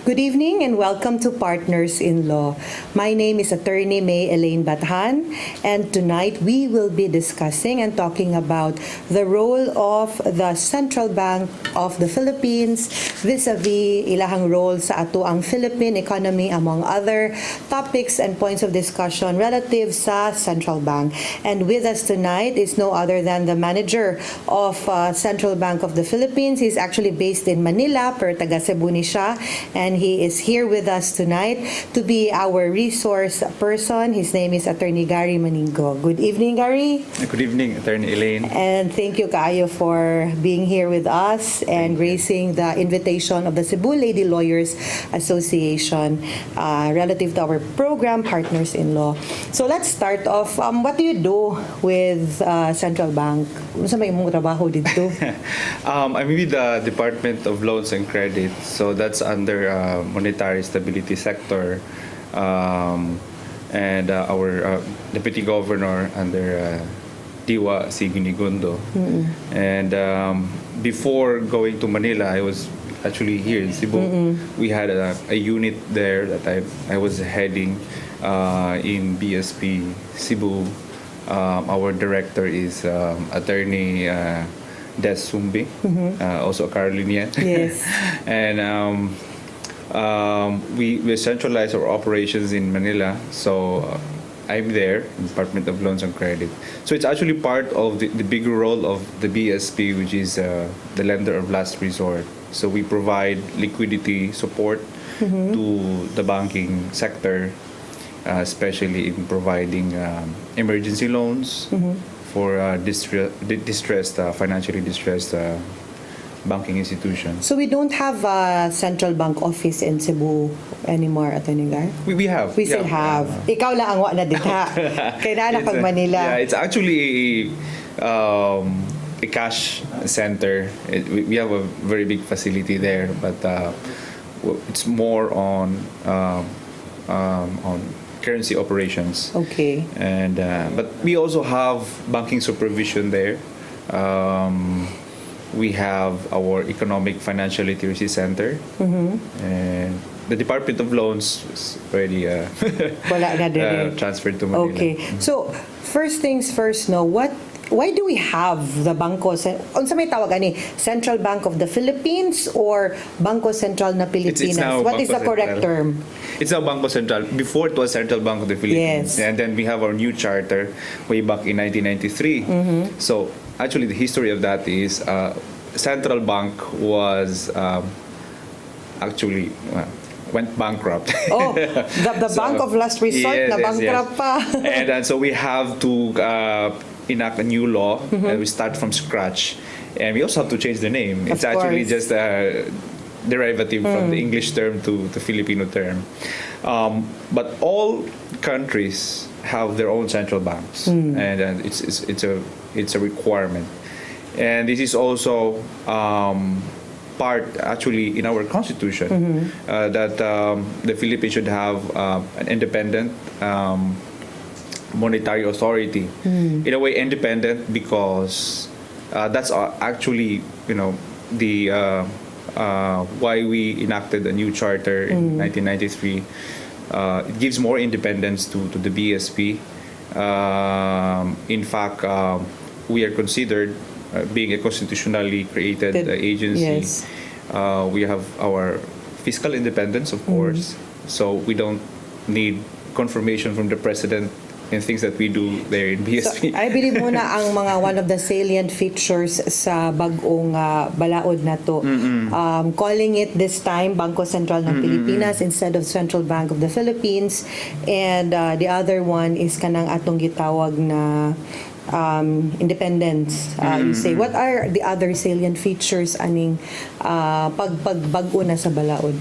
Good evening and welcome to Partners in Law. My name is Attorney Elaine Bathan, and tonight we will be discussing and talking about the role of the Central Bank of the Philippines vis-a-vis ilahang role sa ato ang Philippine economy, among other topics and points of discussion relative sa Central Bank. And with us tonight is no other than the manager of Central Bank of the Philippines. He's actually based in Manila, pero taga Cebu ni siya, and he is here with us tonight to be our resource person. His name is Attorney Gary Maningo. Good evening, Gary. Good evening, Attorney Elaine. And thank you, Kaayo, for being here with us and raising the invitation of the Cebu Lady Lawyers Association relative to our program, Partners in Law. So let's start off. What do you do with Central Bank? Ano may mong trabaho dito? I'm with the Department of Loans and Credit, so that's under monetary stability sector, and our Deputy Governor under Diwa Sigunigundo. And before going to Manila, I was actually here in Cebu. We had a unit there that I was heading in BSP Cebu. Our director is Attorney Des Sumbi, also a Carolinian. Yes. And we centralize our operations in Manila, so I'm there in the Department of Loans and Credit. So it's actually part of the bigger role of the BSP, which is the lender of last resort. So we provide liquidity support to the banking sector, especially in providing emergency loans for distressed, financially distressed banking institutions. So we don't have a central bank office in Cebu anymore, Attorney Gar? We have. We still have. Ikaw lang ang wa na dita. Kailangan pag Manila. Yeah, it's actually a cash center. We have a very big facility there, but it's more on currency operations. Okay. And but we also have banking supervision there. We have our Economic Financial Literacy Center, and the Department of Loans is already Wala na din. transferred to Manila. Okay. So, first things first, no, why do we have the Bangko, unsa may tawag ani, Central Bank of the Philippines or Bangko Sentral na Pilipinas? It's now What is Bangko the correct Sentral. term? It's now Bangko Sentral. Before it was Central Bank of the Philippines. Yes. And then we have our new charter way back in 1993. So actually the history of that is Central Bank was actually went bankrupt. Oh, the So, bank of last resort yes, na yes, bankrupt yes. pa. And so we have to enact a new law, and we start from scratch. And we also have to change the name. It's Of actually course. just a derivative from the English term to the Filipino term. But all countries have their own central banks, and it's a requirement. And this is also part actually in our constitution that the Philippines should have an independent monetary authority. In a way, independent because that's actually the why we enacted a new charter in 1993. It gives more independence to the BSP. In fact, we are considered being a constitutionally created agency. Yes. We have our fiscal independence, of course, so we don't need confirmation from the president in things that we do there in BSP. So, I believe muna ang mga one of the salient features sa bagong balaod na to. Calling it this time Bangko Sentral ng Pilipinas instead of Central Bank of the Philippines, and the other one is kanang atong gitawag na independence. You say, what are the other salient features aning pagbago na sa balaod?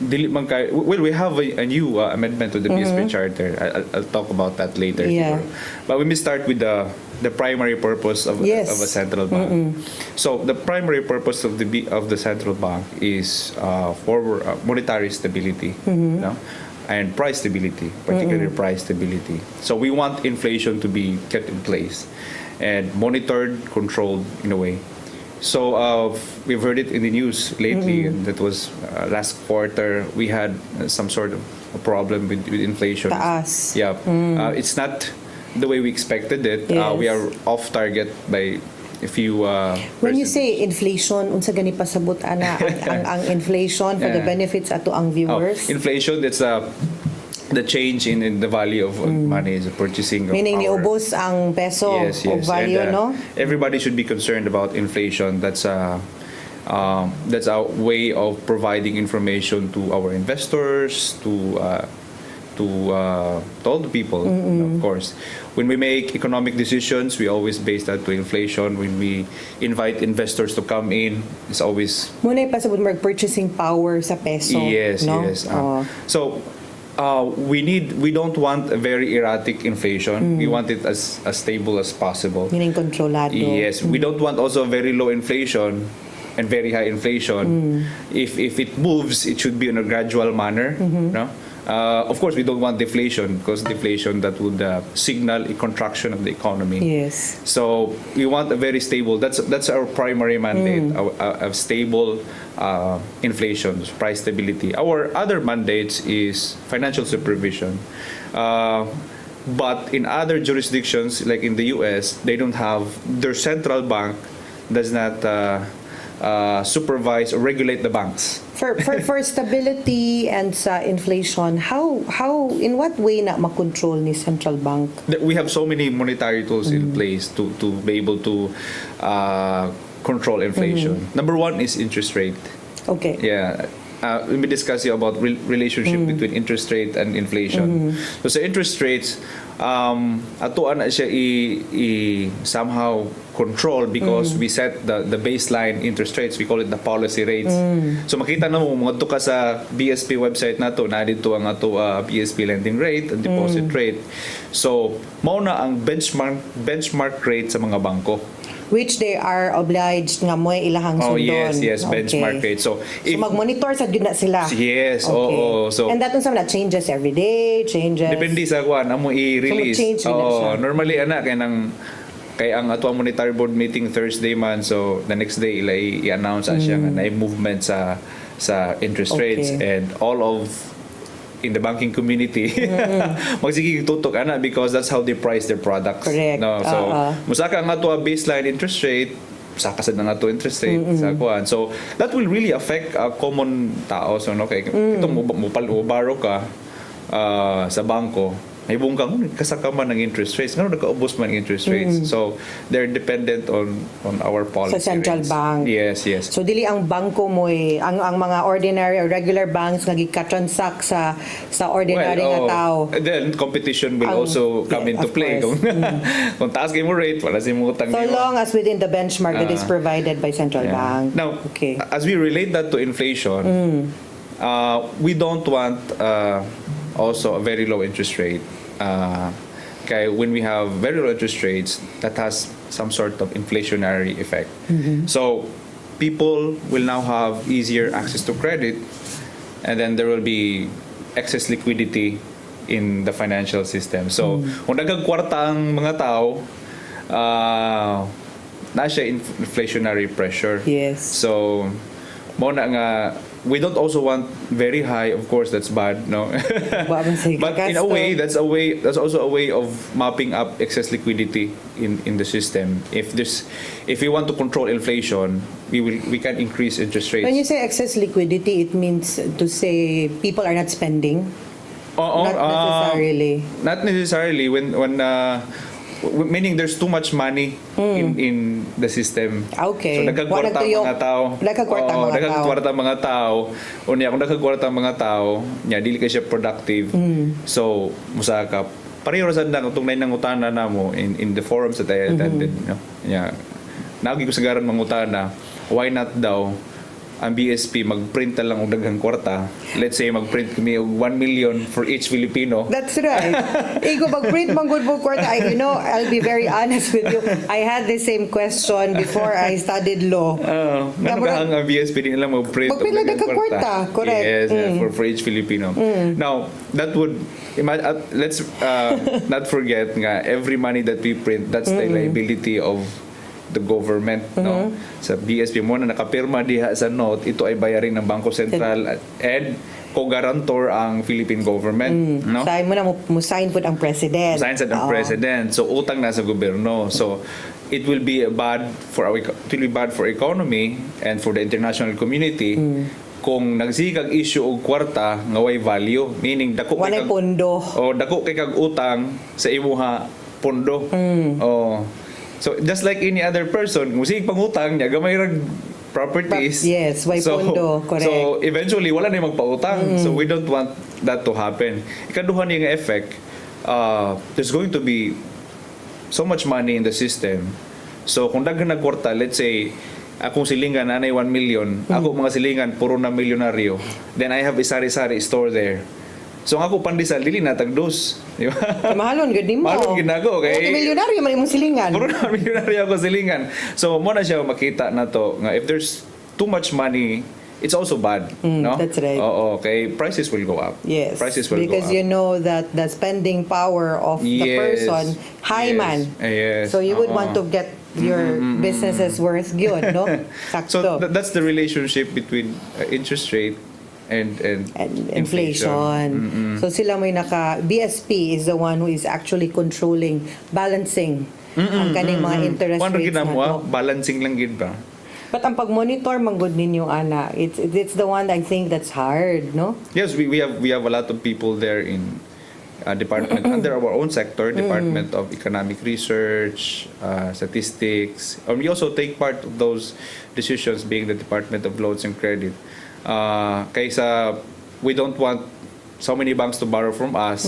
We have a new amendment to the BSP charter. I'll talk about that later. Yeah. But we may start with the primary purpose of a central bank. So the primary purpose of the central bank is for monetary stability, and price stability, particularly price stability. So we want inflation to be kept in place and monitored, controlled in a way. So we've heard it in the news lately, and that was last quarter. We had some sort of a problem with inflation. Taas. Yeah, it's not the way we expected it. Yes. We are off target by a few. When you percent. say inflation, unsa gani pasabot ana ang inflation for the Yeah. benefits ato ang viewers? Inflation, that's the change in the value of money, is the purchasing of Meaning our. niubos ang peso Yes, o yes. value, And, no? everybody should be concerned about inflation. That's a way of providing information to our investors, to all the people, of course. When we make economic decisions, we always base that to inflation. When we invite investors to come in, it's always Muna pasabot mag purchasing power sa peso, yes, no? yes. Oh. So we don't want a very erratic inflation. We want it as stable as possible. Meaning kontrolado. Yes, we don't want also very low inflation and very high inflation. If it moves, it should be in a gradual manner. No? Of course, we don't want deflation, because deflation, that would signal a contraction of the economy. Yes. So we want a very stable. That's our primary mandate. A stable inflation, price stability. Our other mandates is financial supervision. But in other jurisdictions, like in the U.S., they don't have, their central bank does not supervise or regulate the banks. For stability and sa inflation, how in what way na makontrol ni central bank? We have so many monetary tools in place to be able to control inflation. Number one is interest rate. Okay. Yeah. Let me discuss you about relationship between interest rate and inflation. So sa interest rates, atuan na siya somehow control, because we set the baseline interest rates. We call it the policy rates. So makita na mo, mga ka sa BSP website nato, na dito ang ato BSP lending rate and deposit rate. So mao na ang benchmark rate sa mga bangko. Which they are obliged nga mo ilahang Oh sundon. yes, benchmark rate. So So mag-monitor sa gyud na sila. yes, oo. So And that unsa na changes every day, changes. depende sa kuan amo i-release. So, mag-change na siya. Normally ana kay ang ato monetary board meeting Thursday man, so the next day ila i-announce siya nga na movement sa interest Okay. rates, and all of in the banking community magsigig tutok ana, because that's how they price their products. Correct. No, so musaka ang ato baseline interest rate, saka sa nga ato interest rate sa kuan. So that will really affect common tao. So no, kay itong borrow ka sa bangko, mahibong kang kasaka man ng interest rates, ngano nagkaubos man ng interest rates. So they're dependent on our policy Sa central rates. bank. Yes. So dili ang bangko mo ang mga ordinary or regular banks nga gika-transact sa ordinary nga tao. Then competition will Ang- also come yeah, into of play. course. Kung taas kayo mo rate, wala si mo utang So nimo. long as within the benchmark that is provided by central Yeah. bank. Now, Okay. as we relate that to inflation, we don't want also a very low interest rate. Okay, when we have very low interest rates, that has some sort of inflationary effect. So people will now have easier access to credit, and then there will be excess liquidity in the financial system. So kung nagkagkwarta ang mga tao, na siya inflationary pressure. Yes. So mo na nga, we don't also want very high, of course that's bad, no. But in a way, that's also a way of mopping up excess liquidity in the system. If we want to control inflation, we can increase interest rates. When you say excess liquidity, it means to say people are not spending. Not necessarily. Not necessarily meaning there's too much money in the system. Okay. So nagkagkwarta ang mga tao. Nagkagkwarta ang mga tao. Nagkagkwarta ang mga tao. Unya kung nagkagkwarta ang mga tao, nya dili ka siya productive. So musaka pareho ra sad na kung tunay nang utana namo in the forums that I attended, no. Nya nagi ko sagaran mangutana, why not daw ang BSP magprint na lang og daghang kwarta. Let's say magprint kami og 1 million for each Filipino. That's right. Igo mag-print mang good book kwarta. I'll be very honest with you. I had the same question before I studied law. Ang BSP din lang mag-print og Magpila daghang daghang kwarta. Correct. Yes, for each Filipino. Now, that would let's not forget nga every money that we print, that's the liability of the government, no? Sa BSP mo na nakapirma diha sa note, ito ay bayarin ng Bangko Sentral and co-guarantor ang Philippine government, no? Sign mo na mo-sign po ang president. Sign sa ng president. So utang na sa gobyerno. So it will be bad for economy and for the international community kung nagsikag issue og kwarta nga way value, meaning dako Walay pondo. dako kay kag utang sa imuha pondo. So just like any other person, kung sige pangutang niya gamay rag properties. Yes, way pondo, correct. So eventually wala na magpautang. So we don't want that to happen. Ikaduha niya nga effect, there's going to be so much money in the system. So kung daghan na kwarta, let's say akong silingan nanay 1 million, ako mga silingan puro na milyonaryo, then I have a sari-sari store there. So ang ako pandisal dili na tagdos, di ba? Mahalon gud nimo. Mahalon ginago kay milyonaryo man imong silingan. Puro na milyonaryo ako silingan. So mo na siya makita na to nga if there's too much money, it's also bad, no? That's right. Oo, okay. Prices will go up. Yes. Prices will because go up. you know that the spending power of the person, high man. Yes. So you would want to get your businesses worth good, no? Sakto. So that's the relationship between interest rate and inflation. So sila may BSP is the one who is actually controlling, balancing ang kaning mga interest rates na to. Balancing lang gid ba? But ang pag-monitor manggod ninyo ana, it's the one I think that's hard, no? Yes, we have a lot of people there in department under our own sector, Department of Economic Research, Statistics. We also take part of those decisions being the Department of Loans and Credit. Kaysa we don't want so many banks to borrow from us.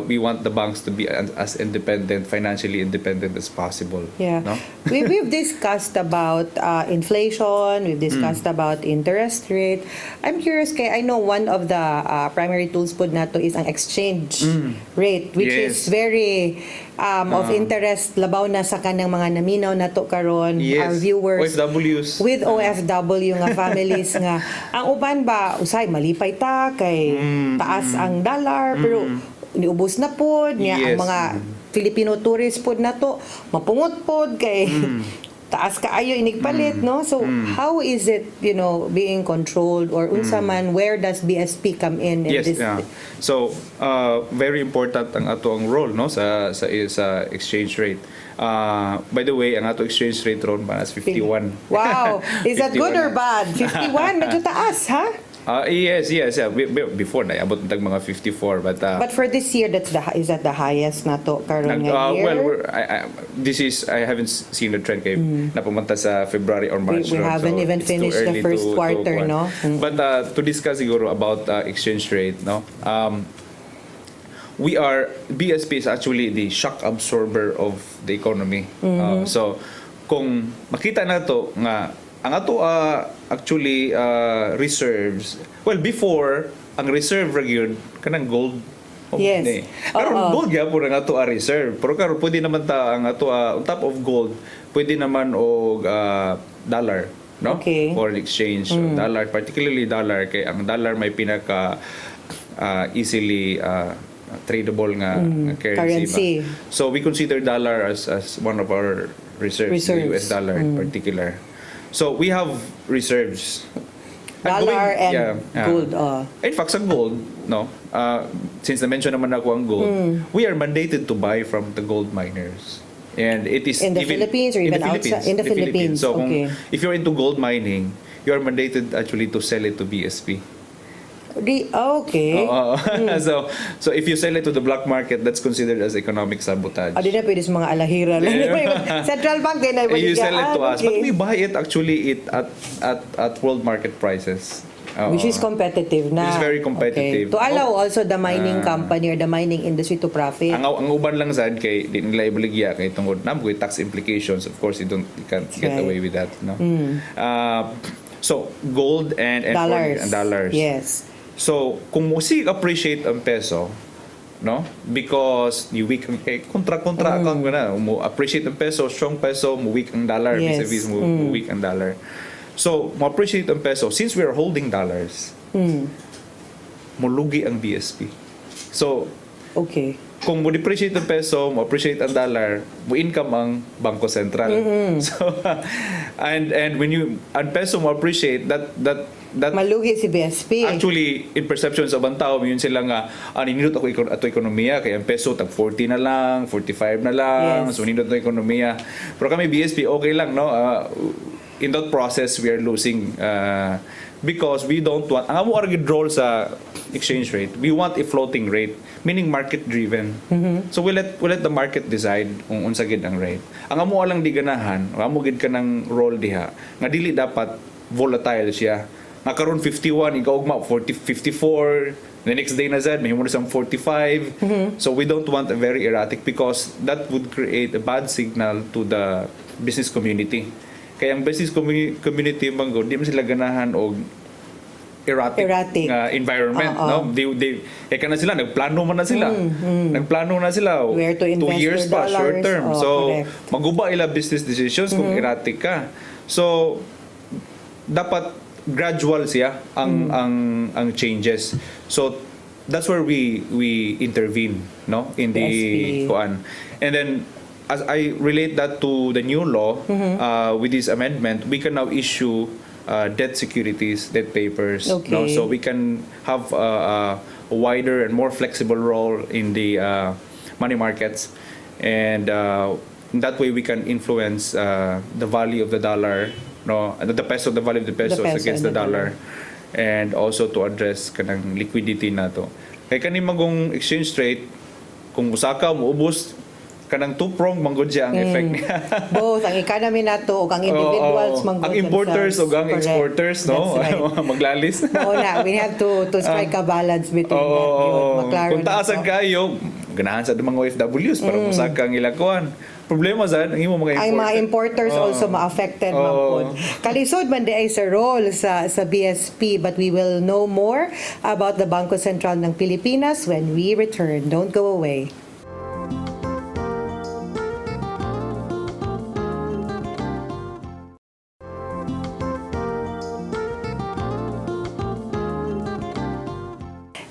We want the banks to be as independent, financially independent as possible. Yeah. No? We've discussed about inflation, we've discussed about interest rate. I'm curious kay I know one of the primary tools po nato is ang exchange rate, which is very of interest labaw na sa kanang mga naminaw nato karon, our viewers OFWs. with OFW nga families nga ang uban ba usay malipay ta kay taas ang dollar pero niubos na pod niya ang mga Filipino tourist pod nato mapungot pod kay taas kaayo inigpalit, no? So how is it, being controlled or unsa man, where does BSP come in this? So very important ang ato ang role, no, sa exchange rate. By the way, ang ato exchange rate ron ba is 51. Wow, is that good or bad? 51 medyo taas, ha? Yes. Before na abot tag mga 54, but for this year, is that the highest nato karon nga year? Well, I haven't seen the trend kay napumunta sa February or March. We haven't even finished the first quarter, no? But to discuss siguro about exchange rate, no? BSP is actually the shock absorber of the economy. So kung makita nato nga ang ato actually reserves, well, before ang reserve ra gyud kanang gold. Yes. Pero gold gyapon ang ato reserve, pero karon pwede naman ta ang ato on top of gold pwede naman og dollar, no? Okay. Foreign exchange. Dollar, particularly dollar, kay ang dollar may pinaka easily tradable nga currency. So we consider dollar as one of our reserves. The US dollar in particular. So we have reserves. Dollar and gold. In fact, sa gold, no, since na-mention naman ako ang gold, we are mandated to buy from the gold miners. And it is in the Philippines or even outside? In the Philippines. So if you're into gold mining, you are mandated actually to sell it to BSP. Okay. So if you sell it to the black market, that's considered as economic sabotage. Di na pwede sa mga alahira lang. Central Bank din na you sell it to us, but we buy it actually at world market prices. Which is competitive na. Which is very competitive. Okay. To allow also the mining company or the mining industry to profit. Ang uban lang sad kay di nila ibaligya kay tungod na with tax implications. Of course, you can't get away with that, no. So gold and dollars. Yes. So kung mo appreciate ang peso, no, because you weak ang kontra account mo na mo appreciate ang peso, strong peso, mo weak ang dollar, vis-a-vis mo weak ang dollar. So mo appreciate ang peso, since we are holding dollars, mo lugi ang BSP. So kung mo depreciate ang peso, mo appreciate ang dollar, mo income ang Bangko Sentral. So and when you ang peso mo appreciate that Malugi si BSP. actually in perception sa ibang tao yun sila nga ninindot ako ato ekonomiya kaya ang peso tag 40 na lang, 45 na lang, Yes. so ninindot na ekonomiya. Pero kami BSP okay lang no. In that process we are losing because we don't want ang amo argid role sa exchange rate, we want a floating rate, meaning market driven. So we let the market decide kung unsa gid ang rate. Ang amo lang di ganahan, ang amo gid kanang role diha nga dili dapat volatile siya. Nga karon 51 ikaw ugma 54, the next day na sad mahimo na sang 45. So we don't want a very erratic because that would create a bad signal to the business community. Kaya ang business community manggod di man sila ganahan og erratic environment, no? They kana sila nagplano man na sila. Nagplano na sila Where to 2 invest years their pa dollars. short term. So Correct. maguba ila business decisions kung erratic ka. So dapat gradual siya ang changes. So that's where we intervene, no, in the BSP. kuan. And then as I relate that to the new law, with this amendment, we can now issue debt securities, debt papers, no? Okay. So we can have a wider and more flexible role in the money markets, and in that way we can influence the value of the dollar, no, the peso, the value of the peso against the dollar, and also to address kanang liquidity nato. Kay kani magong exchange rate, kung usaka mo ubos kanang two-prong manggod siya ang effect niya. Both ang economy nato ug ang individuals manggod ang importers ug ang themselves. exporters, no? That's right. Maglalis. Oo na, we have to strike a balance between that. Yun, maklaro Kung taasan na to. kayo, ganahan sa mga OFWs para musaka ang ilakuan. Problema sa ang imo mga Ang mga importers also ma-affected man Kalisod man di ay sa role sa BSP, but we will know more about the Bangko Sentral ng Pilipinas when we return. Don't go away.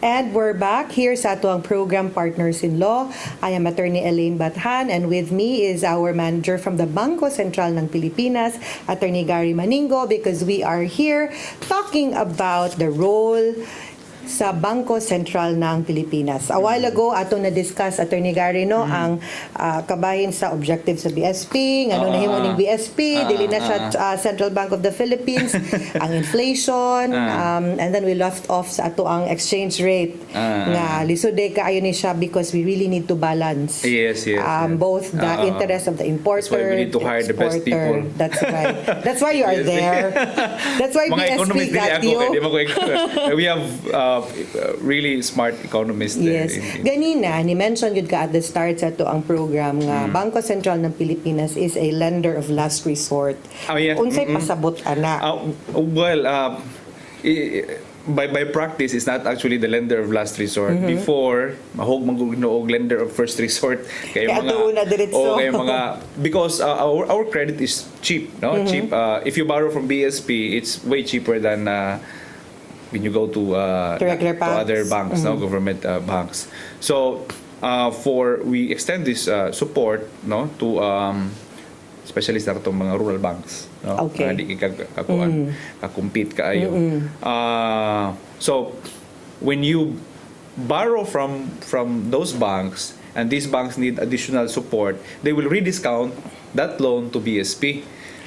And we're back here sa ato ang program Partners in Law. I am Atty. Elaine Bathan, and with me is our manager from the Bangko Sentral ng Pilipinas, Atty. Gary Maningo, because we are here talking about the role sa Bangko Sentral ng Pilipinas. A while ago, ato na-discuss, Atty. Gary, no, ang kabahin sa objective sa BSP, nga nahimo ning BSP, dili na siya Central Bank of the Philippines, ang inflation, and then we left off sa ato ang exchange rate, nga lisod kaayo ni siya because we really need to balance Yes. both the interest of the importer, That's why we need to hire the best exporter. people. That's right. That's why you are there. That's why Mga BSP economists dili got ako, you. di ba ko we have really smart economists there. Yes. Ganina, ni-mention yun ka at the start sa ito ang program nga Bangko Sentral ng Pilipinas is a lender of last resort. Oh, yeah. Unsay pasabot ana? By practice, it's not actually the lender of last resort. Before, mahog magugno og lender of first resort. Kaya Kaya doon na diretso. kaya mga because our credit is cheap, no? Cheap. If you borrow from BSP, it's way cheaper than when you go to regular to other banks. banks, no, government banks. So we extend this support, no, to especially sa itong mga rural banks, no. Okay. Di ka-compete kaayo. So when you borrow from those banks and these banks need additional support, they will rediscount that loan to BSP.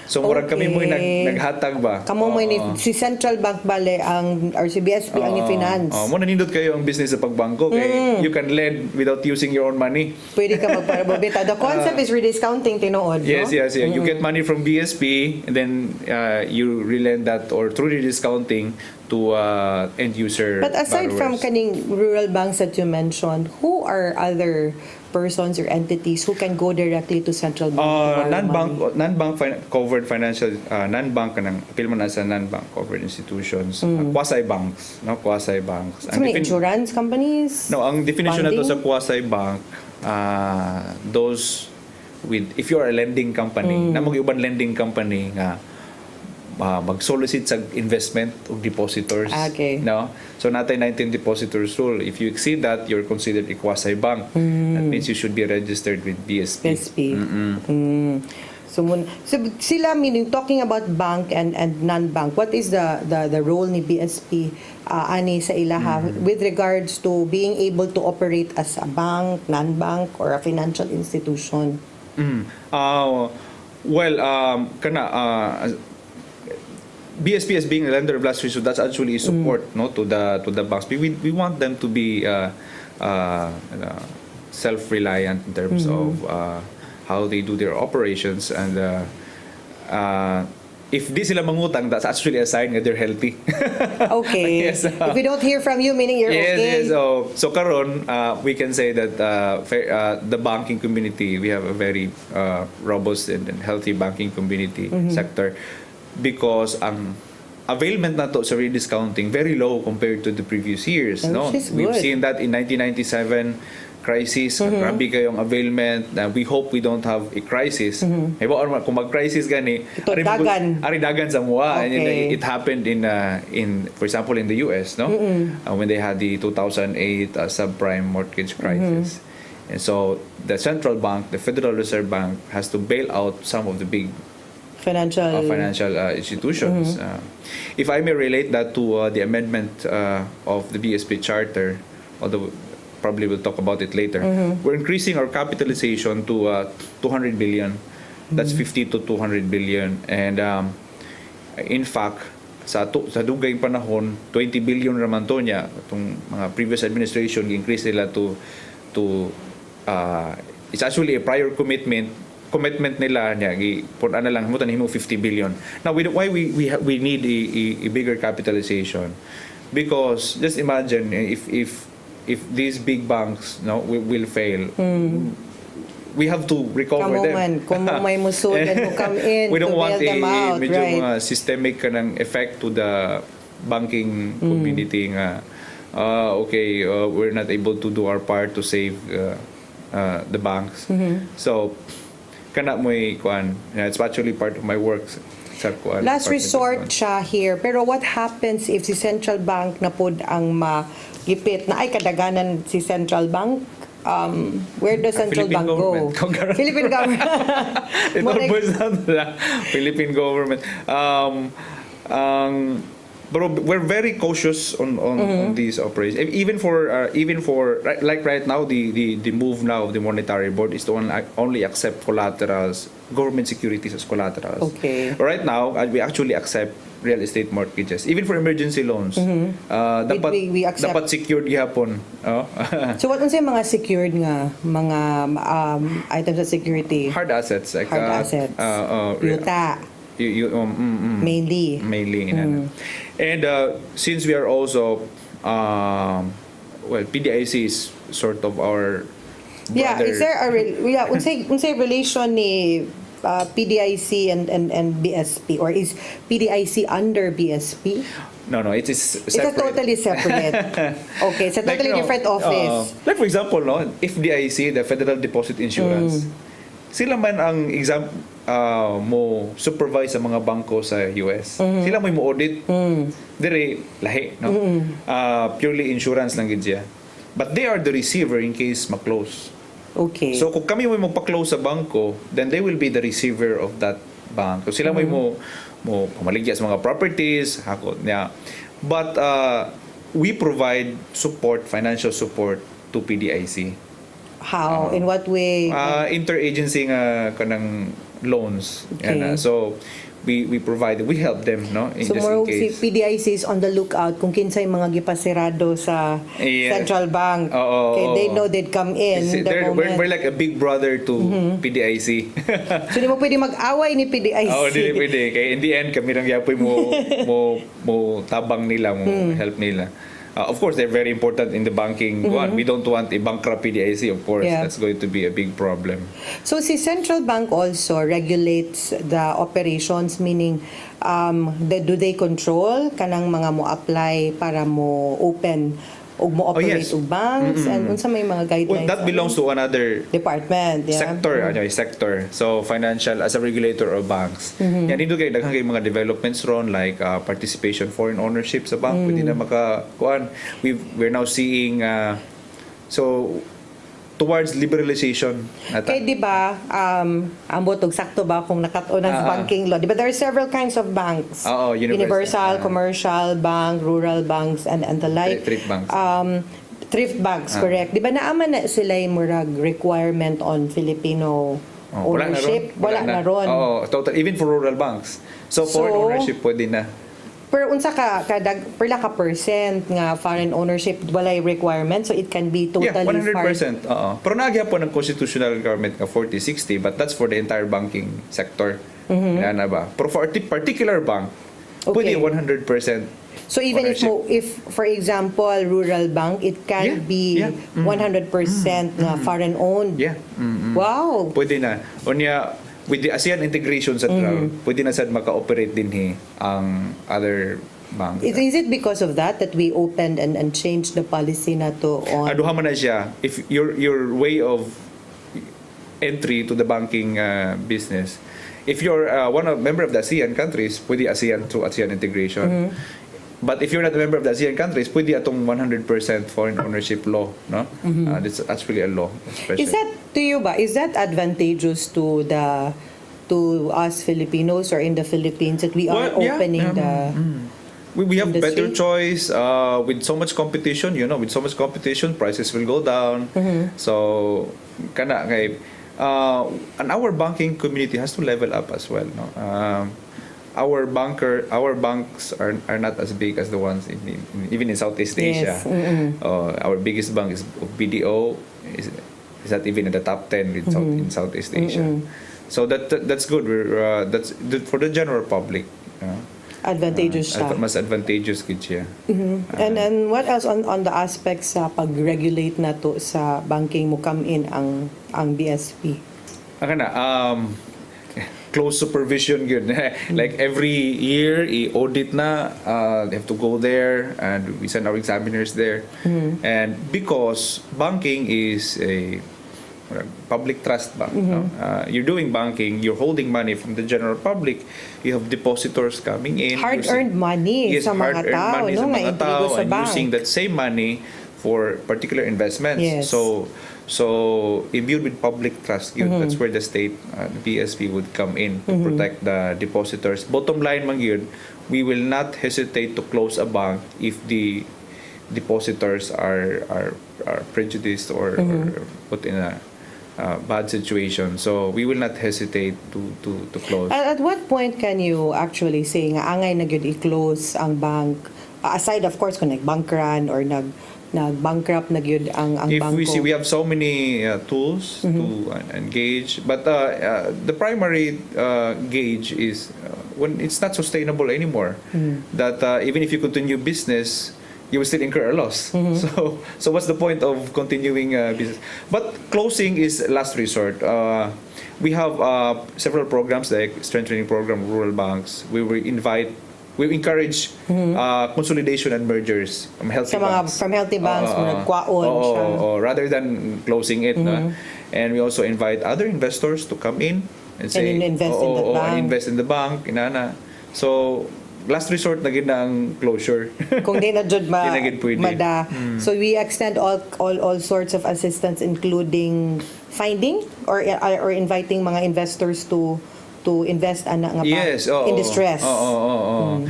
So murag kami mo naghatag ba? Kamo mo ni si Central Bank bale ang or si BSP ang i-finance. Mo nanindot kayo ang business sa pagbangko kay you can lend without using your own money. Pwede ka magparabobita. The concept is rediscounting tinuod, Yes. no? You get money from BSP and then you relend that or through rediscounting to end user But aside from borrowers. kaning rural banks that you mentioned, who are other persons or entities who can go directly to Central Bank to borrow money? non-bank covered financial non-bank kanang apil man na sa non-bank covered institutions, quasi banks, no, quasi banks. So may insurance companies? No, ang definition nato sa Funding? quasi bank, those with if you are a lending company, na mag uban lending company nga mag-solicit sa investment of depositors. Okay. No? So natay 19 depositors rule. If you exceed that, you're considered a quasi-bank. That means you should be registered with BSP. BSP. So sila, meaning talking about bank and non-bank, what is the role ni BSP ani sa ilaha with regards to being able to operate as a bank, non-bank, or a financial institution? BSP as being a lender of last resort, that's actually support no to the banks. We want them to be self-reliant in terms of how they do their operations, and if di sila mangutang, that's actually a sign that they're healthy. Okay. Yes, if we don't hear from you, meaning you're okay. Yes. So karon, we can say that the banking community, we have a very robust and healthy banking community sector, because ang availment na to sa rediscounting very low compared to the previous years. No, we've seen that in 1997 crisis, grabe kayong availment. We hope we don't have a crisis. Kung mag-crisis gani, ari dagan sa mua. Okay. And it happened in for example in the US, no? When they had the 2008 subprime mortgage crisis. And so the central bank, the Federal Reserve Bank, has to bail out some of the big financial institutions. If I may relate that to the amendment of the BSP charter, although probably we'll talk about it later, we're increasing our capitalization to 200 billion. That's 50 to 200 billion. And in fact, sa dugay panahon, 20 billion raman to niya. Itong mga previous administration, increase nila to it's actually a prior commitment nila niya, punan na lang mo 50 billion. Now, why we need a bigger capitalization? Because just imagine if these big banks will fail, we have to recover them. Kung may musulan mo come in we don't to want bail them out, medyo right? mga systemic ka ng effect to the banking community nga, we're not able to do our part to save the banks. So kana mo'y kuan, it's actually part of my work. Last resort siya here. Pero what happens if si central bank na pod ang magipit na ay kadaganan si central bank? Where does central bank go? Philippine government. Philippine government. But we're very cautious on these operations. Even for like right now, the move now of the monetary board is to only accept collaterals, government securities as collaterals. Okay. Right now, we actually accept real estate mortgages, even for emergency loans. We accept. Dapat secured gihapon. So what unsay mga secured nga mga items of security? Hard assets like Yuta. Mainly. And since we are also PDIC is sort of our brother. Is there a unsay relation ni PDIC and BSP, or is PDIC under BSP? No, it is separate. It's a totally separate. Okay, it's a totally different office. Like for example, if DIC, the Federal Deposit Insurance, sila man ang mo supervise sa mga bangko sa US. Sila mo audit. Dire lahi, no? Purely insurance lang gid siya. But they are the receiver in case ma-close. Okay. So kung kami mo pa-close sa bangko, then they will be the receiver of that bank. So sila mo pamaligya sa mga properties, hakot niya. But we provide support, financial support to PDIC. How? In what way? Interagency nga kanang loans. Okay. So we help them, no? So more si PDIC is on the lookout kung kinsay mga gipasirado sa central bank. Okay, they know they'd come in the moment. We're like a big brother to PDIC. So di mo pwede mag-away ni PDIC. Di pwede. Kaya in the end, kami lang yapoy mo tabang nila, mo help nila. Of course, they're very important in the banking one. We don't want a bankrupt PDIC, of course. Yeah. That's going to be a big problem. So, si central bank also regulates the operations, meaning, do they control kanang mga mo apply para mo open og mo operate yes. og banks and unsa may mga guidelines. Well, that belongs to another department, sector. So financial as a regulator of banks. Yan dito kay daghang kay mga developments ron like participation foreign ownership sa bank pwede na makakuan. We're now seeing so towards liberalization kay di ba ambot og sakto ba kung nakat-on ang banking law, di ba there are several kinds of banks. Universal, commercial bank, rural banks and the like. Thrift banks. Thrift banks, correct. Di ba naaman na sila yung murag requirement on Filipino ownership? Wala na ron. Total even for rural banks. So foreign ownership pwede na. Per unsa ka perla ka percent nga foreign ownership walay requirement, so it can be totally 100%. Pero nagyapon ng constitutional requirement ka 40-60, but that's for the entire banking sector. Yan na ba? Pero for a particular bank, pwede 100%. So even if for example rural bank, it can be 100% nga foreign owned. Wow. Pwede na. Onya with the ASEAN integration sa pwede na sad maka-operate din ang other banks. Is it because of that we opened and changed the policy na to on? Aduha man na siya. If your way of entry to the banking business, if you're member of the ASEAN countries, pwede ASEAN through ASEAN integration. But if you're not a member of the ASEAN countries, pwede atong 100% foreign ownership law, no? That's actually a law. Is that to you ba? Is that advantageous to us Filipinos or in the Philippines that we are opening the? We have industry? better choice with so much competition. With so much competition, prices will go down. So, kana kay and our banking community has to level up as well, no? Our banks are not as big as the ones even in Southeast Asia. Our biggest bank is BDO is not even in the top 10 in Southeast Asia. So that's good. That's for the general public. Advantageous siya. Mas advantageous gid siya. And what else on the aspects sa pag-regulate na to sa banking mo come in ang BSP? Close supervision good. Like every year i-audit na, they have to go there and we send our examiners there. And because banking is a public trust bank, you're doing banking, you're holding money from the general public, you have depositors coming in, hard-earned money sa mga tao, money sa mga tao, and using that same money for particular investments. So imbued with public trust, that's where the state, the BSP would come in to protect the depositors. Bottom line man yun, we will not hesitate to close a bank if the depositors are prejudiced or put in a bad situation. So we will not hesitate to close. At what point can you actually say nga angay na gyud i-close ang bank, aside of course kung nag-bankrun or nag-bankrupt na gyud ang if bangko? we see we have so many tools to engage, but the primary gauge is when it's not sustainable anymore, that even if you continue business, you will still incur a loss. So what's the point of continuing business? But closing is last resort. We have several programs like strengthening program, rural banks. We encourage consolidation and mergers from healthy banks. From healthy banks, nagkwaon siya. Rather than closing it. And we also invite other investors to come in and say, invest in the bank. So, last resort na gid na ang closure. Kung di na jud pwede. mada. So we extend all sorts of assistance, including finding or inviting mga investors to invest ana nga in distress.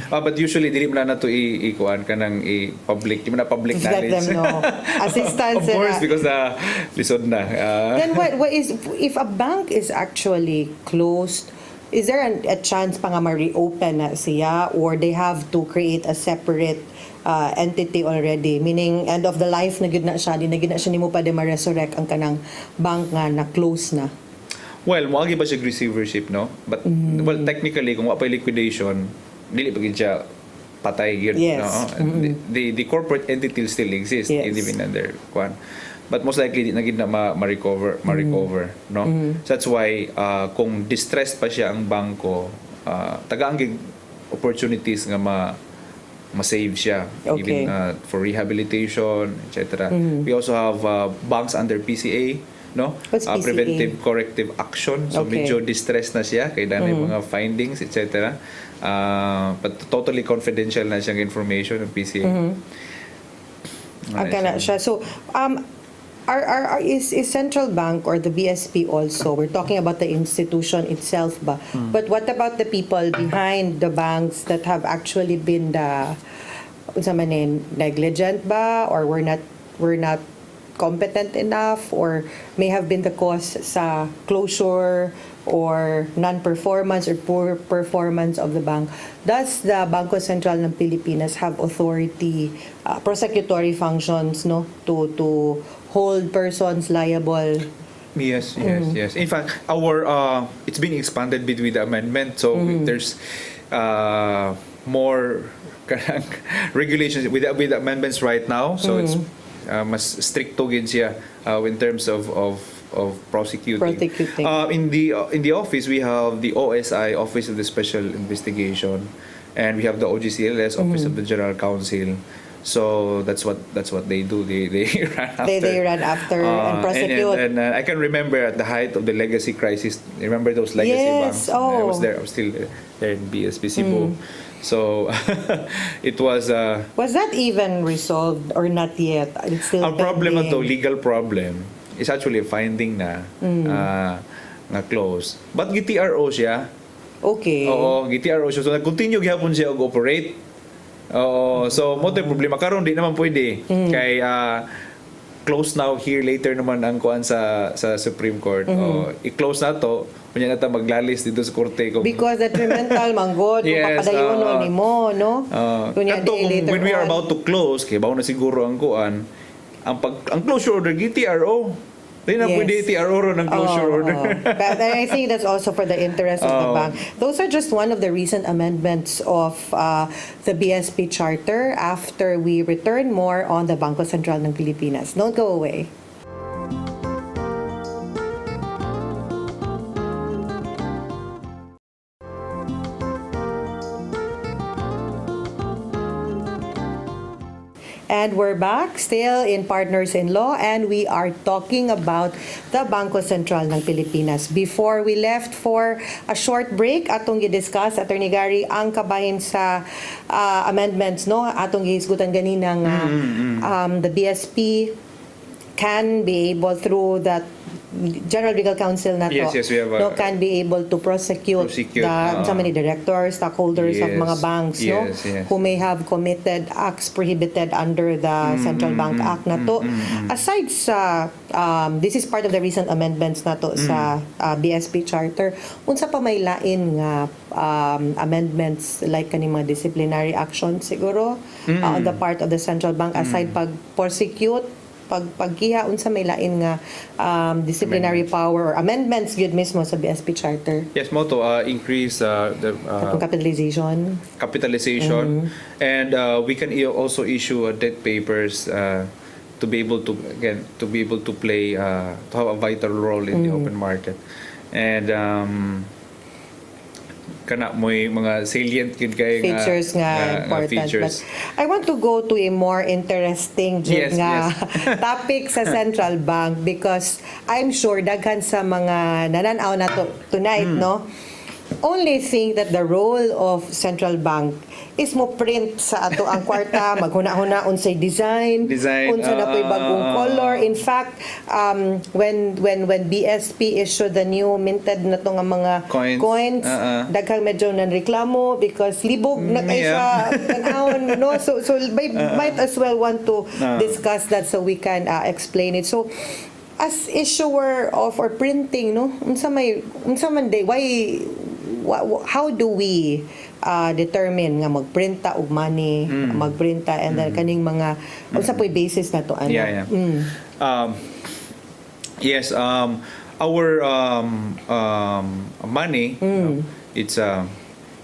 But usually dili man na to ikuan kanang i-public, di man na public knowledge. Let them know. Assistance. Of course, because lisod na. Then what is if a bank is actually closed? Is there a chance pa nga ma-reopen na siya, or they have to create a separate entity already, meaning end of the life na gid na siya, di na gid na siya nimo pa de ma-resurrect ang kanang bank nga na close na? Well, wagi ba siya receivership, no? But well, technically kung wa pa liquidation, dili pa gid siya patay gyud, no? The corporate entity still exists even under kwan. But most likely na gid na ma-recover, no? So that's why kung distressed pa siya ang bangko, tagaan gid opportunities nga masave siya, Okay. even for rehabilitation, etc. We also have banks under PCA, no? What's PCA? Preventive corrective action. So Okay. medyo distress na siya kay dami mga findings, etc. But totally confidential na siyang information ng PCA. Ang kana siya. So, is central bank or the BSP also, we're talking about the institution itself ba? But what about the people behind the banks that have actually been negligent ba, or we're not competent enough, or may have been the cause sa closure or non-performance or poor performance of the bank? Does the Bangko Sentral ng Pilipinas have authority, prosecutory functions, no, to hold persons liable? Yes. In fact, our it's been expanded between the amendment, so there's more regulations with the amendments right now. So it's mas stricto gid siya in terms of prosecuting. In the office, we have the OSI, Office of the Special Investigation, and we have the OGCLS, Office of the General Counsel. So that's what they do. They run after. They run after and prosecute. And I can remember at the height of the legacy crisis. Remember those legacy banks? I was there. I was still there in BSP Cebu. So it was. Was that even resolved or not yet? It's still Ang problem na to, pending. legal problem, is actually a finding na close. But GTRO siya. Okay. Oo, GTRO siya. So nag-continue gyapon siya og-operate. Oo, so mo to yung problema karon di naman pwede kay close now here later naman ang kuan sa Supreme Court. I-close na to kunya na ta maglalis dito sa korte kung Because detrimental manggod kung papadayonon nimo, no? Kunya kanto di later when we are on. about to close kay bawo na siguro ang kuan ang closure order GTRO. Di na Yes. pwede TRO ng closure order. But I think that's also for the interest of the bank. Those are just one of the recent amendments of the BSP Charter after we return more on the Bangko Sentral ng Pilipinas. Don't go away. And we're back, still in Partners in Law, and we are talking about the Bangko Sentral ng Pilipinas. Before we left for a short break, atong gi-discuss, Attorney Gary, ang kabahin sa amendments, no? Atong gihisgutan ganina nga the BSP can be able, through that General Legal Counsel na to, Yes, we have no, can be able to prosecute so many directors, stockholders of mga banks, no, who may have committed acts prohibited under the Central Bank Act na to. Aside sa, this is part of the recent amendments na to sa BSP Charter, unsa pa may lain nga amendments like kaning mga disciplinary actions siguro on the part of the Central Bank aside pag-prosecute, pagkiha unsa may lain nga disciplinary power or amendments gyud mismo sa BSP Charter. Yes, mo to increase the capitalization and we can also issue debt papers to be able to play to have a vital role in the open market. And kana mo'y mga salient yun kay features nga important. Features. But I want to go to a more interesting topic sa Central Bank because I'm sure daghan sa mga nananaw na to tonight, no, only think that the role of Central Bank is mo print sa ato ang kwarta, maghuna-huna unsay design unsa na po'y bagong color. In fact, when BSP issued the new minted na to nga mga coins daghang medyo nanreklamo because libog na kay sa tanawon, no, so might as well want to discuss that so we can explain it. So as issuer of or printing, no, unsa man day, how do we determine nga magprinta og money, magprinta and then kaning mga unsa po'y basis na to ano? Yes, our money, it's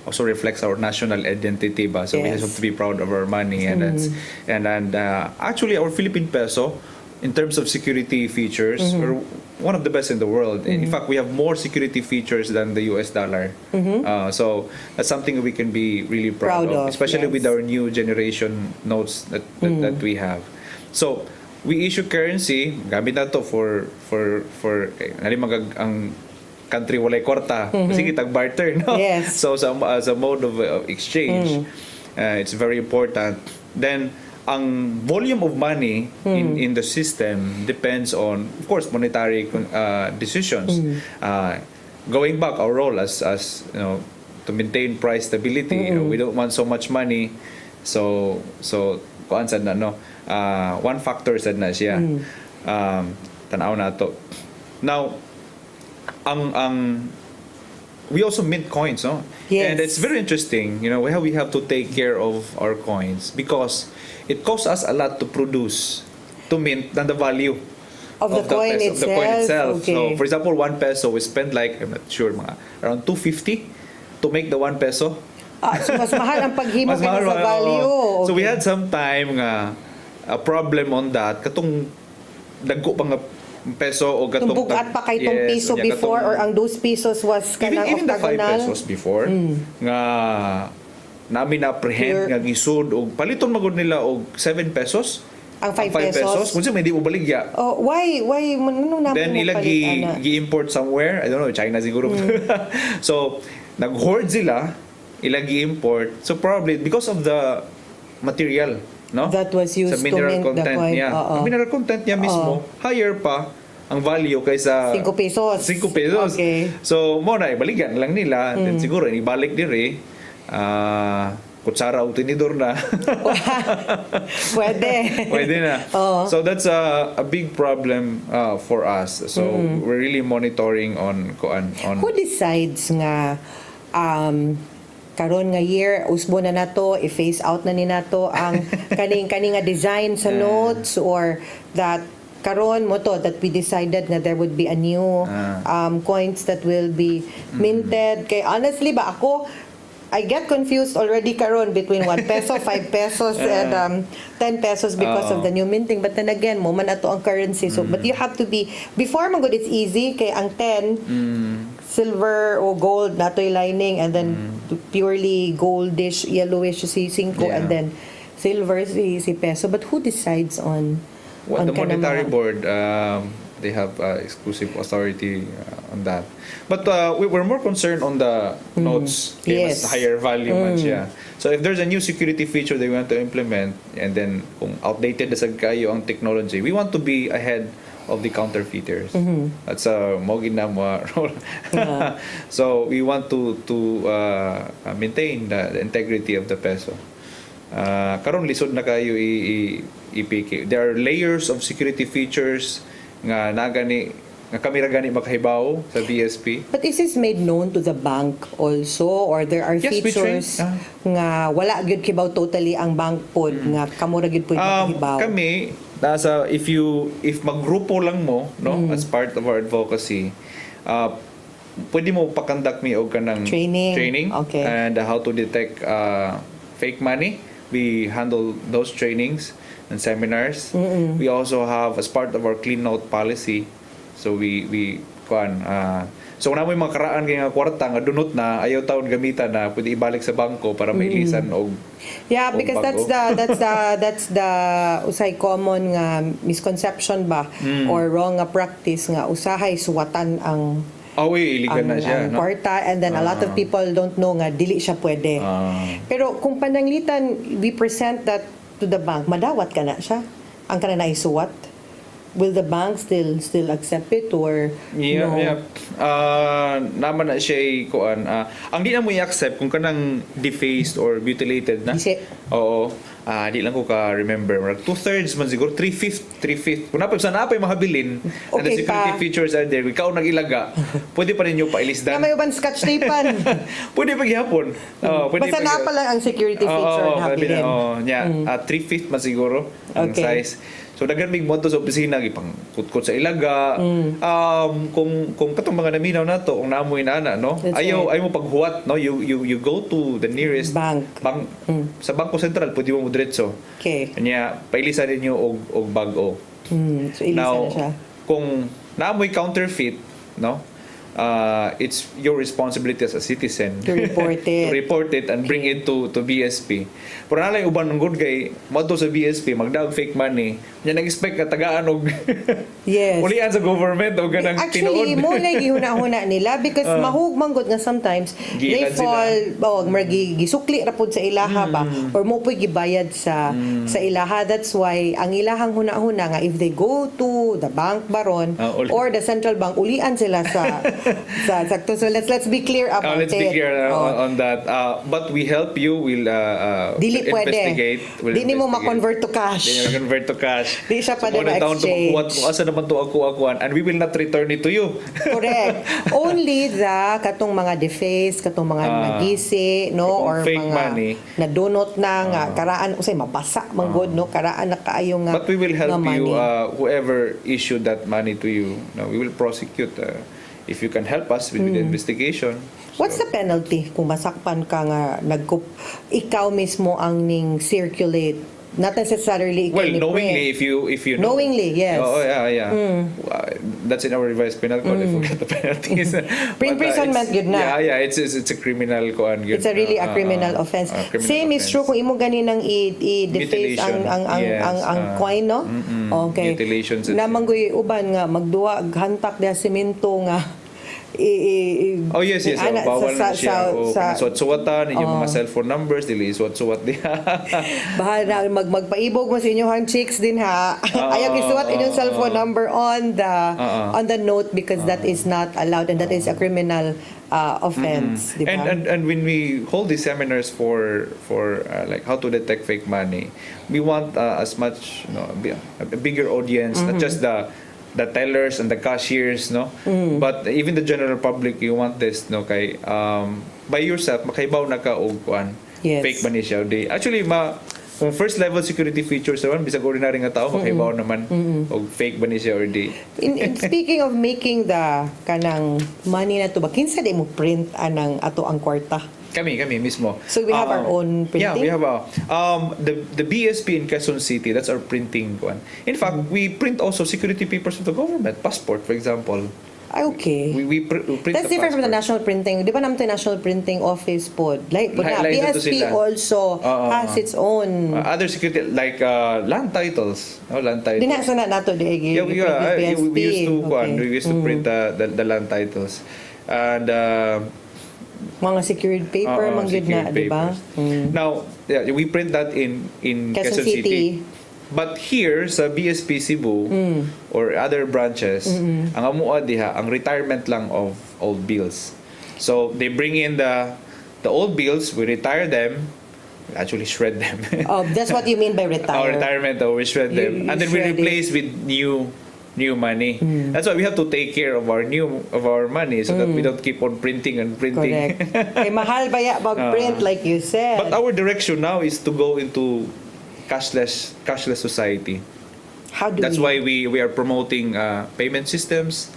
also reflects our national identity ba, so we have to be proud of our money and actually our Philippine peso in terms of security features, we're one of the best in the world. In fact, we have more security features than the US dollar. So that's something we can be really proud of, especially with our new generation notes that we have. So we issue currency, gamit na to for ang country walay kwarta, sige tag-barter, no? Yes. So as a mode of exchange, it's very important. Then ang volume of money in the system depends on, of course, monetary decisions. Going back, our role as you know, to maintain price stability, you know, we don't want so much money, so kuan sad na, no, one factor sad na siya. Tanaw na to. Now we also mint coins, no? Yes. And it's very interesting, you know, how we have to take care of our coins because it costs us a lot to produce, to mint, than the value of the coin itself. Okay. So, for example, 1 peso, we spend like, I'm not sure, around 250 to make the 1 peso. So mas mahal ang paghimo kaysa sa value. So we Okay. had some time nga a problem on that. Katong dagko pa nga peso o katong Tumbugat pa kay tong piso unya before or ang 2 pesos was kanang even the 5 octagonal. pesos before nga namin na-apprehend nga gisud og paliton magud nila og 7 pesos Ang 5 pesos. kung may di mo baligya. Oh, why nung napo Then mo ila palit, ana? gi-import somewhere, I don't know, China siguro. So nag-hoard sila, ila gi-import. So probably because of the material, no? That was used sa to mineral mint the content coin. niya. Oo. Ang mineral content niya mismo higher pa ang value kaysa 5 pesos. 5 pesos. Okay. So mo na ibaligyan lang nila, then siguro ibalik diri kutsara o tinidor na. Pwede. Pwede na. Oo. So that's a big problem for us. So we're really monitoring on Who decides nga karon nga year usbo na nato i-phase out na ni nato ang kaning nga design sa notes, or that karon mo to that we decided na there would be a new coins that will be minted? Kay honestly ba ako, I get confused already karon between 1 peso, 5 pesos, and 10 pesos because of the new minting. But then again, mo man ato ang currency. So, but you have to be, before man good, it's easy. Kay ang 10, silver o gold, nato'y lining, and then purely goldish, yellowish si 5, and then silver si peso. But who decides on the monetary kanang mga- board? They have exclusive authority on that. But we were more concerned on the notes. Kaya Yes. mas higher value man siya. So if there's a new security feature they want to implement, and then kung outdated na sa kayo ang technology, we want to be ahead of the counterfeiters. That's mo ginamwa role. So we want to maintain the integrity of the peso. Karon lisod na kayo ipiki. There are layers of security features nga kamera gani makahibaw sa BSP. But is this made known to the bank also, or there are Yes, we train. features nga wala gyud kibaw totally ang bank pod nga kamura gyud pud makahibaw? Kami nasa if maggrupo lang mo, no, as part of our advocacy, pwede mo pa-conduct me og kanang Training. Okay. and how to detect fake money. We handle those trainings and seminars. We also have, as part of our clean note policy, so we so kung namoy mga karaan kay nga kwarta nga dunot na ayaw taon gamitan na pwede ibalik sa bangko para mailisan og Yeah, og because bago. that's the usay common nga misconception ba, or wrong nga practice nga usahay suwatan ang iligan na siya, no? kwarta, and then a lot of people don't know nga dili siya pwede. Pero kung pananglitan, we present that to the bank, madawat ka na siya. Ang kana na isuwat. Will the bank still accept it, or no? Naman na siya kuan. Ang di na mo i-accept kung kanang defaced or mutilated na. Oo. Di lang ko ka-remember. 2/3 man siguro. 3/5. Kung napay mahabilin, and the Okay security pa. features are there, ikaw nag-ilaga, pwede pa ninyo Nga pailisdan. may uban scotch tapean. Pwede pa gihapon. Pwede Basta na pa lang ang security feature na habilin. 3/5 man siguro ang Okay. size. So daghan mig moto sa opisina gipang kutkot sa ilaga. Kung katong mga naminaw nato kung naamoy na no. That's Ayaw right. mo paghuwat, no. You go to the nearest Bank. Sa Bangko Sentral pwede mo diretso. Okay. Kanya pailisan ninyo og bago. So ilisa Now, na siya. kung naamoy counterfeit, no? It's your responsibility as a citizen To report it. to report it and bring it to BSP. Pero nalay uban ng good kay moto sa BSP magdag fake money, nya nag-expect ka tagaan og Yes. ulian sa government o ganang Actually, tinuod. mo na gihuna-huna nila because mahugmang gud nga sometimes they Giilan fall gisukli ra pud sa ilaha ba or mo pud gibayad sa ilaha. That's why ang ilahang huna-huna nga if they go to the bank baron or the central bank ulian sila sa sakto. So let's be clear about Let's be it. clear on that. But we help you. We'll Dili investigate. pwede. Di ni mo ma-convert to cash. Di na convert to cash. Di siya pwede ma-exchange. ma-exchange. Kung asa naman to akuan, and we will not return it to you. Correct. Only the katong mga deface, katong mga nagisi, no, katong or fake mga money. nadunot na nga karaan usay mabasa man gud, no, karaan na kaayo nga. But we will help nga you, money. whoever issued that money to you. No, we will prosecute. If you can help us with the investigation. What's the penalty kung masakpan ka nga ikaw mismo ang ning circulate? Not necessarily ikaw Well, ni knowingly, print. if you know. Knowingly, yes. Oh, yeah. That's in our revised penal code. I forgot the penalties. But, Imprisonment, it's- yun na. Yeah, it's a criminal koan. It's a really a criminal offense. Criminal Same is offense. true kung imo ganinang i-deface Mutilation. ang Yes, coin, no? Okay. mutilations. Namanggoy uban nga magduwa hantak diha semento nga Oh yes, ana, bawal na siya. Suwat-suwatan, inyong mga cellphone numbers, dili suwat-suwat diha. bahala magpaibog mo sa inyong chicks din ha. Ayaw isuwat inyong cellphone number on the note because that is not allowed and that is a criminal offense, di ba? And when we hold these seminars for like how to detect fake money, we want as much, a bigger audience, not just the tellers and the cashiers, no, but even the general public. You want this, no, kay by yourself makaibaw na ka og kuan. Yes. Fake money siya. Actually kung first level security features naman bisag ordinary nga tao makaibaw naman og fake ba ni siya or di. In speaking of making the kanang money na to ba kinsa di mo print anang ato ang kwarta? Kami mismo. So we have our own printing? Yeah, we have the BSP in Quezon City. That's our printing one. In fact, we print also security papers of the government, passport, for example. Ay, okay. We print That's the different from the passport. national printing. Di ba naman ito national printing office po? Like, Lain na to BSP sila. also has its own. Other security like land titles. Land titles. Dinasa na nato di Yeah, we used to we used to print the land titles. And mga secured paper, mga good na, secured di ba? papers. Now, we print that in Quezon Quezon City. City. But here sa BSP Cebu or other branches, ang amua diha ang retirement lang of old bills. So they bring in the old bills, we retire them, we actually shred them. Oh, that's what you mean by retire. Retirement, we shred them, You and then we shred it. replace with new money. That's why we have to take care of our money so that we don't keep on printing and printing. Correct. Kay mahal ba ya mag-print like you said? But our direction now is to go into cashless society. How do That's why we are promoting payment systems.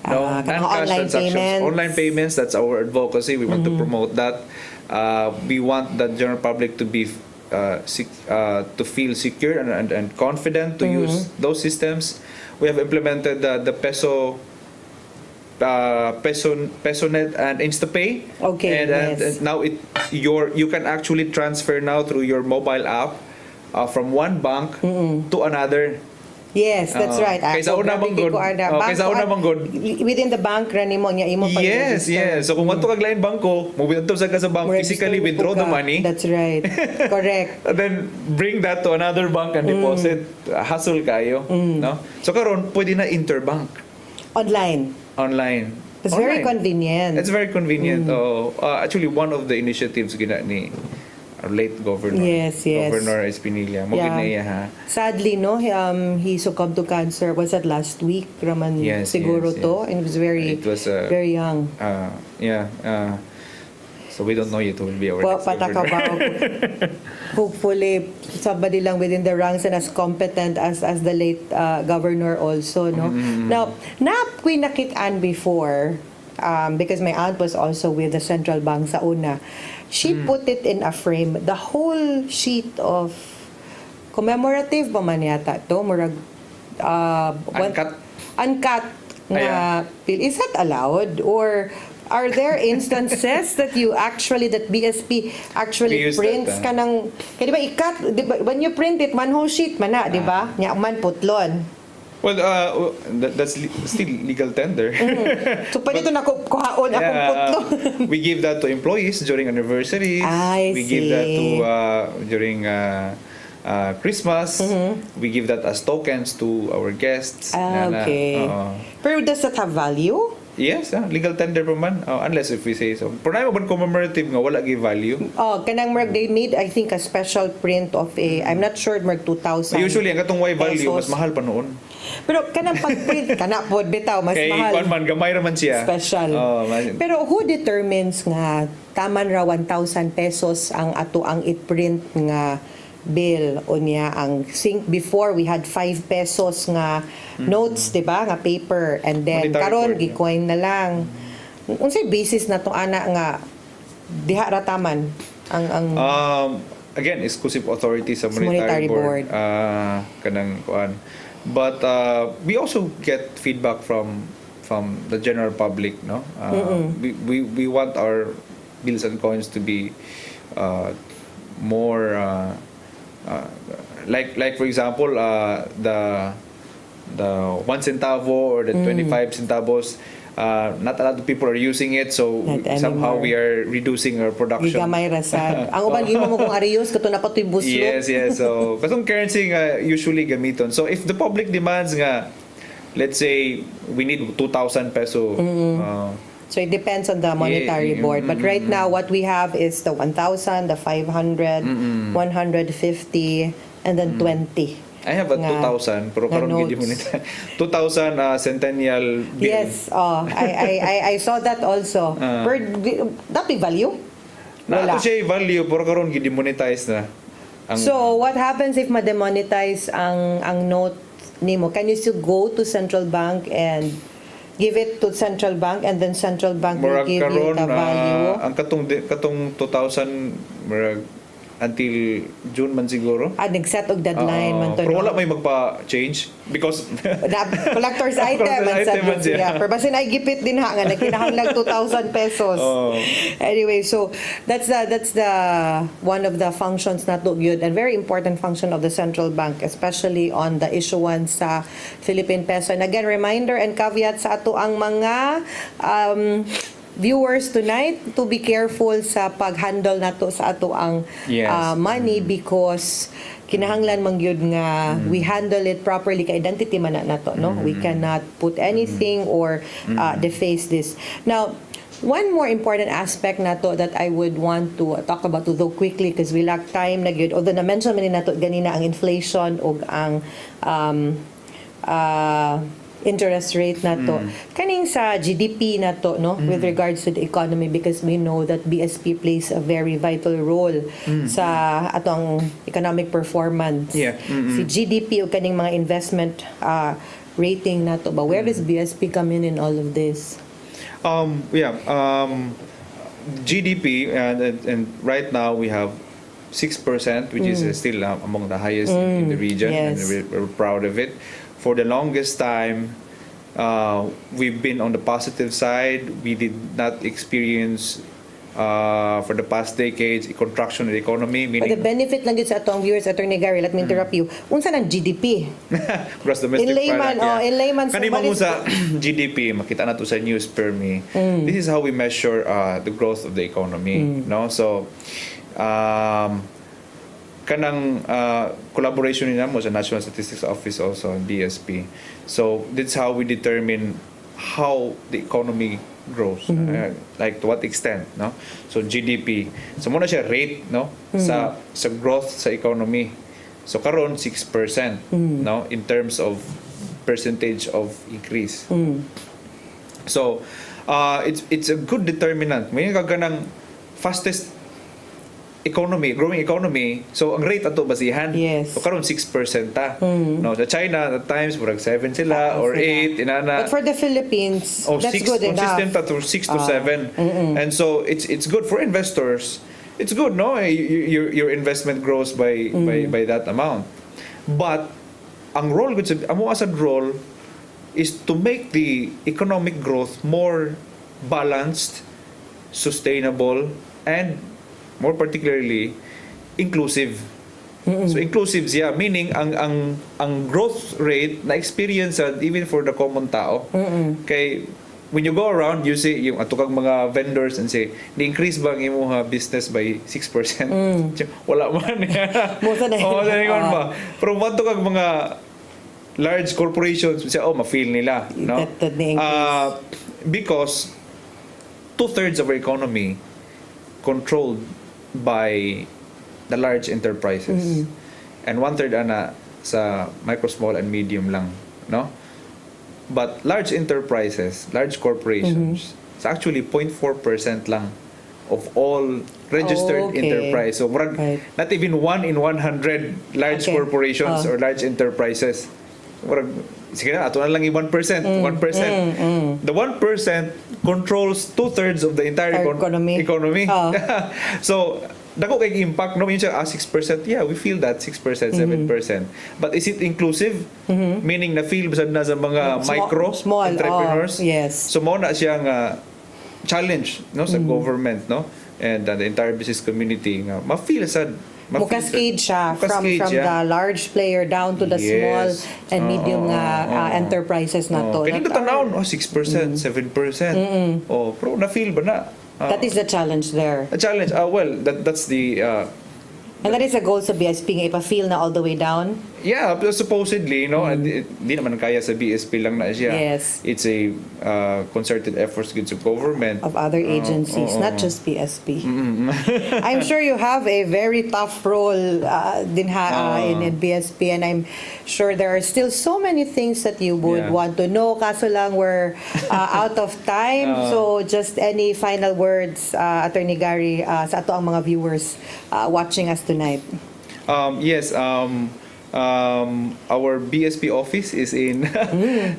kanang non-cash online transactions, payments. online payments. That's our advocacy. We want to promote that. We want the general public to be to feel secure and confident to use those systems. We have implemented the PesoNet and InstaPay. Okay, And yes. now you can actually transfer now through your mobile app from one bank to another. Yes, that's right. Kaysa una grabe bang kay good. ko ana. Kaysa Bank una or- bang good. Within the bank ra nimo nya imo pag Yes. So kung wanto kag lain bangko, mo bidto sa ka sa bank, physically withdraw the money. That's right. Correct. And then bring that to another bank and deposit. Hassle kayo, no? So karon pwede na interbank Online. online. It's very convenient. It's very convenient. Actually one of the initiatives gina ni our late governor. Yes. Governor Espinilla. Mo Yeah. gid niya ha. Sadly, no, he succumbed to cancer. Was that last week? Raman Yes, siguro yes. to. And it was very very young. So we don't know yet who will be our next Pataka governor. ba? Hopefully, somebody lang within the ranks and as competent as the late governor also, no? Now, naapkoy nakitaan before, because my aunt was also with the central bank sa una. She put it in a frame, the whole sheet of commemorative pa man yata to, murag Uncut. uncut na bill. Is that allowed? Or are there instances that BSP actually We use prints that, ka ng, kaya di ba ikat, when you print it, one whole sheet man na, di ba? Nya man putlon. Well, that's still legal tender. So pwede ito nakuhaon akong putlon. We give that to employees during anniversaries. I We give that to see. during Christmas. We give that as tokens to our guests. Okay. Pero does that have value? Yes, legal tender pa man. Unless if we say so. Pero na mo commemorative nga wala give value. Oh, kanang they made, I think, a special print of I'm not sure, 2,000 Usually ang katong Y value pesos. mas mahal pa noon. Pero kanang pag-print, kana po bitaw, mas Kay mahal. man gamay raman siya. Special. Pero who determines nga taman ra 1,000 pesos ang ato ang i-print nga bill o niya ang before we had 5 pesos nga notes, di ba, nga paper, and then Monetary karon board, gi-coin na lang. Unsay basis na to ana nga diha ra taman ang Again, exclusive authority sa Monetary monetary Board. board. Kanang kuan. But we also get feedback from the general public, no? We want our bills and coins to be more like for example the 1 centavo or the 25 centavos. Not a lot of people are using it, so Not somehow anymore. we are reducing our production. gigamay ra sad. Ang uban gimo mo kung arios kato na patoy buslo. Yes. So, katong currency nga usually gamiton. So, if the public demands nga, let's say, we need 2,000 peso. So it depends on the monetary board. But right now, what we have is the 1,000, the 500, 150, and then 20. I have a Nga- 2,000, pero nga karon gid mo notes. nita. 2,000 centennial bill. Yes, I saw that also. That big value? Na Wala. ato siya value, pero karon gid demonetize na. So what happens if ma-demonetize ang note nimo? Can you still go to central bank and give it to central bank, and then central bank will murag give you karon the value? ang katong 2,000 murag until June man siguro. Nag-set og deadline man to. Pero no? wala may magpa-change because Collector's item man item man sa siya. Pero basin ay gipit din ha nga nagkinahanglan 2,000 pesos. Anyway, so that's the one of the functions not so good and very important function of the central bank, especially on the issuance sa Philippine peso. And again, reminder and caveat sa ato ang mga viewers tonight to be careful sa pag-handle nato sa ato ang Yes. money, because kinahanglan man gyud nga we handle it properly, ka identity man na nato, no? We cannot put anything or deface this. Now, one more important aspect nato that I would want to talk about, though quickly because we lack time na gyud, although na-mention man ni nato ganina ang inflation ug ang interest rate na to. Kaning sa GDP na to, no, with regards to the economy, because we know that BSP plays a very vital role sa atong economic performance. Si GDP o kaning mga investment rating na to ba, where does BSP come in all of this? GDP and right now we have 6%, which is still among the highest in the region, Yes. and we're proud of it. For the longest time, we've been on the positive side. We did not experience for the past decades a contraction in the economy, For the meaning benefit lang yun sa atong viewers, Attorney Gary, let me interrupt you. Unsa ng GDP? gross domestic In layman, product. in layman, Kani what is- sa GDP, makita na to sa news per me. This is how we measure the growth of the economy, no? So kanang collaboration nila mo sa National Statistics Office also and BSP. So that's how we determine how the economy grows, like to what extent, no? So GDP, so muna siya rate, no, sa growth sa economy. So karon 6%, no, in terms of percentage of increase. So it's a good determinant. May kaganang fastest growing economy, so ang rate ato basihan. Yes. So karon 6% ta. No, sa China at times murag 7 sila or 8 inana. But for the Philippines, that's 6 good enough. consistent ta to 6 to 7. And so it's good for investors. It's good, no? Your investment grows by that amount. But ang role gud sa amo asad role is to make the economic growth more balanced, sustainable, and more particularly inclusive. So inclusive siya, meaning ang growth rate na experience even for the common tao. Kay when you go around, you see yung atukang mga vendors and say, ni-increase ba ang imong business by 6%? Wala man. Most of the ba? Pero wato kag mga large corporations, say, ma-feel nila, no? That they increase. Because 2/3 of our economy controlled by the large enterprises. And 1/3 ana sa micro, small, and medium lang, no? But large enterprises, large corporations, it's actually 0.4% lang of all registered enterprise. So, Right. not even 1 in 100 large corporations or large enterprises. Sige na, ato na lang yung 1%. 1%. The 1% controls 2/3 of the entire economy. So, dako kay impact, no? Yun siya, 6%. Yeah, we feel that, 6%, 7%. But is it inclusive? Meaning na feel basad na sa mga Small entrepreneurs? yes. So, mo na siyang challenge, no, sa government, no? And the entire business community nga ma-feel sad. Cascade siya from the large player down to the small and medium enterprises na to. Kaya tanawon, 6%, 7%. Pero na-feel ba na? That is the challenge there. A challenge, well, that's the... And that is a goal sa BSP nga ipa-feel na all the way down? Yeah, supposedly, no? Di naman kaya sa BSP lang na siya. Yes. It's a concerted efforts good sa government. Of other agencies, not just BSP. I'm sure you have a very tough role in BSP, and I'm sure there are still so many things that you would want to know. Kaso lang we're out of time. So just any final words, Attorney Gary, sa ato ang mga viewers watching us tonight. Yes, our BSP office is in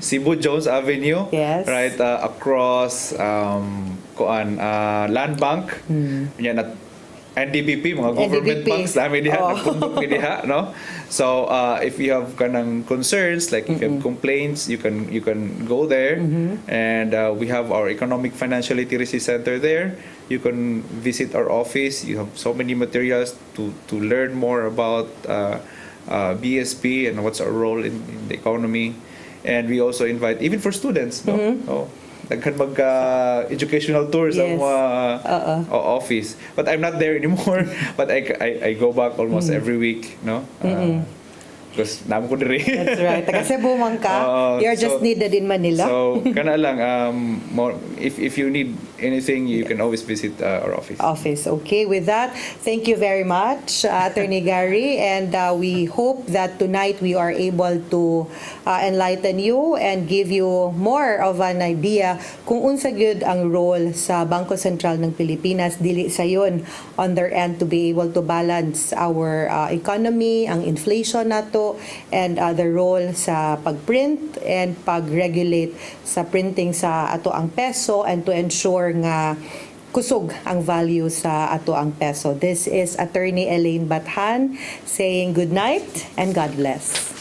Cebu Jones Avenue, right across Land Bank. Yan at NDBP, mga government banks dami diha, nagpundok mi diha, no? So if you have kanang concerns, like if you have complaints, you can go there. And we have our Economic Financial Literacy Center there. You can visit our office. You have so many materials to learn more about BSP and what's our role in the economy. And we also invite, even for students, no? Nagkan educational tours ang office. But I'm not there anymore. But I go back almost every week, no? Because naman ko diri. That's right. Taga Cebu man ka. You're just needed in Manila. So, kana lang, if you need anything, you can always visit our office. Okay, with that, thank you very much, Attorney Gary. And we hope that tonight we are able to enlighten you and give you more of an idea kung unsa gyud ang role sa Bangko Sentral ng Pilipinas dili sayon on their end to be able to balance our economy, ang inflation nato, and the role sa pagprint and pag-regulate sa printing sa ato ang peso, and to ensure nga kusog ang value sa ato ang peso. This is Attorney Elaine Bathan saying good night and God bless.